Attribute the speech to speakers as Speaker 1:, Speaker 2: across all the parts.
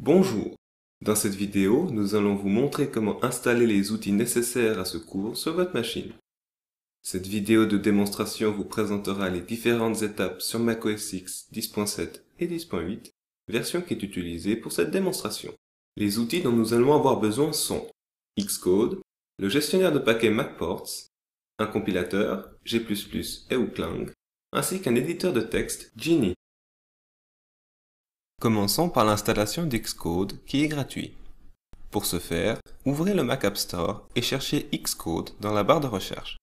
Speaker 1: Bonjour, dans cette vidéo, nous allons vous montrer comment installer les outils nécessaires à ce cours sur votre machine. Cette vidéo de démonstration vous présentera les différentes étapes sur macOS X 10.7 et 10.8, version qui est utilisée pour cette démonstration. Les outils dont nous allons avoir besoin sont Xcode, le gestionnaire de paquets MacPorts, un compilateur, G++ et ou Clang, ainsi qu'un éditeur de texte, Geany. Commençons par l'installation d'Xcode qui est gratuit. Pour ce faire, ouvrez le Mac App Store et cherchez Xcode dans la barre de recherche.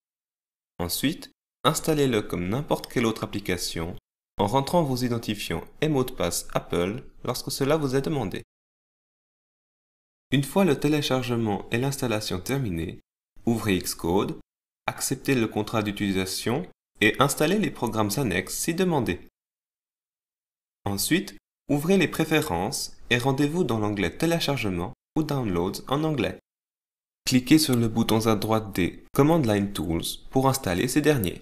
Speaker 1: Ensuite, installez-le comme n'importe quelle autre application en rentrant vos identifiants et mots de passe Apple lorsque cela vous est demandé. Une fois le téléchargement et l'installation terminés, ouvrez Xcode, acceptez le contrat d'utilisation et installez les programmes annexes si demandé. Ensuite, ouvrez les préférences et rendez-vous dans l'onglet Téléchargement ou Downloads en anglais. Cliquez sur le bouton à droite des Command Line Tools pour installer ces derniers.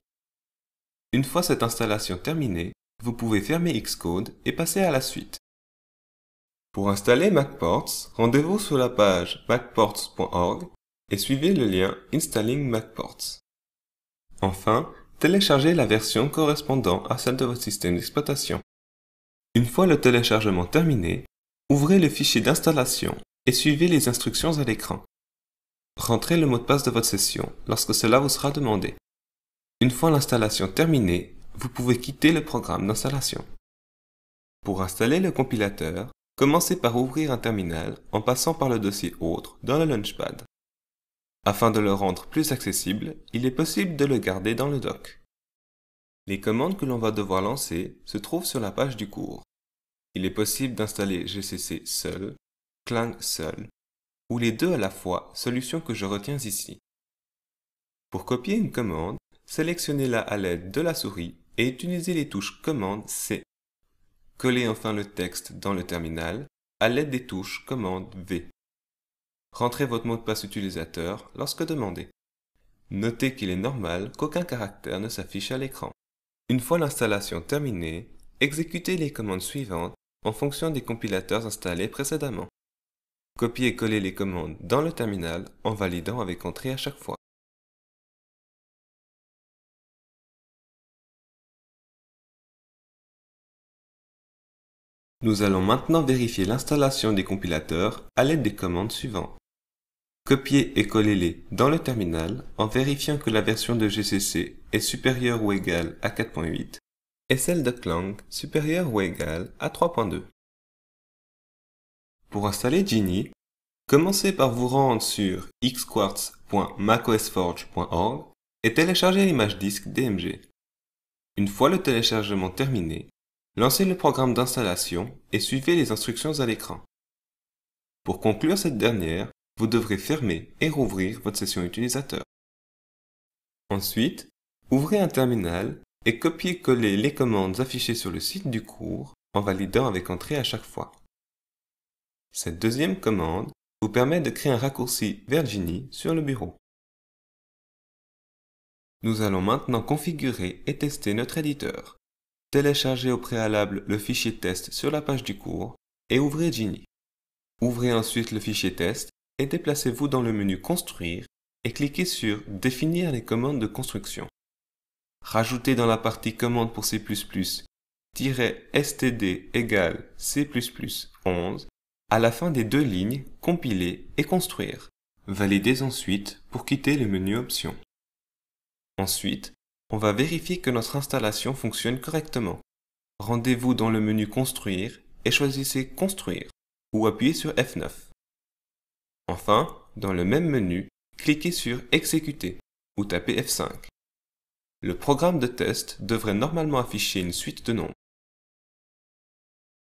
Speaker 1: Une fois cette installation terminée, vous pouvez fermer Xcode et passer à la suite. Pour installer MacPorts, rendez-vous sur la page macports.org et suivez le lien Installing MacPorts. Enfin, téléchargez la version correspondant à celle de votre système d'exploitation. Une fois le téléchargement terminé, ouvrez le fichier d'installation et suivez les instructions à l'écran. Rentrez le mot de passe de votre session lorsque cela vous sera demandé. Une fois l'installation terminée, vous pouvez quitter le programme d'installation. Pour installer le compilateur, commencez par ouvrir un terminal en passant par le dossier Autres dans le Launchpad. Afin de le rendre plus accessible, il est possible de le garder dans le dock. Les commandes que l'on va devoir lancer se trouvent sur la page du cours. Il est possible d'installer GCC seul, Clang seul, ou les deux à la fois, solution que je retiens ici. Pour copier une commande, sélectionnez-la à l'aide de la souris et utilisez les touches Commande C. Collez enfin le texte dans le terminal à l'aide des touches Commande V. Rentrez votre mot de passe utilisateur lorsque demandé. Notez qu'il est normal qu'aucun caractère ne s'affiche à l'écran. Une fois l'installation terminée, exécutez les commandes suivantes en fonction des compilateurs installés précédemment. Copiez et collez les commandes dans le terminal en validant avec entrée à chaque fois. Nous allons maintenant vérifier l'installation des compilateurs à l'aide des commandes suivantes. Copiez et collez-les dans le terminal en vérifiant que la version de GCC est supérieure ou égale à 4.8 et celle de Clang supérieure ou égale à 3.2. Pour installer Geany, commencez par vous rendre sur xquartz.macosforge.org et télécharger l'image disque DMG. Une fois le téléchargement terminé, lancez le programme d'installation et suivez les instructions à l'écran. Pour conclure cette dernière, vous devrez fermer et rouvrir votre session utilisateur. Ensuite, ouvrez un terminal et copiez-coller les commandes affichées sur le site du cours en validant avec entrée à chaque fois. Cette deuxième commande vous permet de créer un raccourci vers Geany sur le bureau. Nous allons maintenant configurer et tester notre éditeur. Téléchargez au préalable le fichier test sur la page du cours et ouvrez Geany. Ouvrez ensuite le fichier test et déplacez-vous dans le menu Construire et cliquez sur Définir les commandes de construction. Rajoutez dans la partie Commandes pour C++ -std égale C++11 à la fin des deux lignes Compiler et Construire. Validez ensuite pour quitter le menu Options. Ensuite, on va vérifier que notre installation fonctionne correctement. Rendez-vous dans le menu Construire et choisissez Construire ou appuyez sur F9. Enfin, dans le même menu, cliquez sur Exécuter ou tapez F5. Le programme de test devrait normalement afficher une suite de nombres.